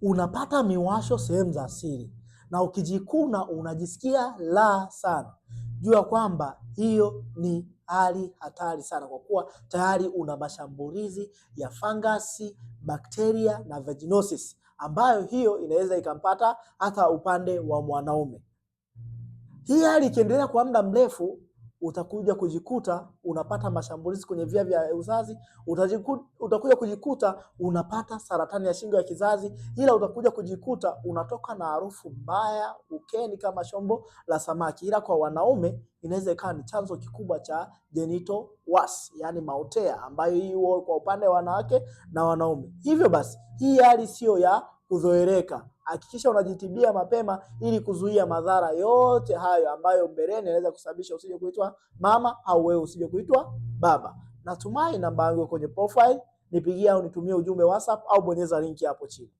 unapata miwasho sehemu za siri, na ukijikuna unajisikia raha sana, jua kwamba hiyo ni hali hatari sana, kwa kuwa tayari una mashambulizi ya fangasi, bakteria na vaginosis, ambayo hiyo inaweza ikampata hata upande wa mwanaume. Hii hali ikiendelea kwa muda mrefu, utakuja kujikuta unapata mashambulizi kwenye via vya uzazi, utakuja kujikuta unapata saratani ya shingo ya kizazi, ila utakuja kujikuta unatoka na harufu mbaya ukeni kama shombo la samaki, ila kwa wanaume inaweza ikawa ni chanzo kikubwa cha genital warts, yani mautea, ambayo hiyo kwa upande wa wanawake na wanaume. Hivyo basi hii hali sio ya kuzoeleka. Hakikisha unajitibia mapema ili kuzuia madhara yote hayo ambayo mbeleni yanaweza kusababisha usije kuitwa mama au wewe usije kuitwa baba. Natumai namba yangu kwenye profile, nipigie au nitumie ujumbe WhatsApp au bonyeza linki hapo chini.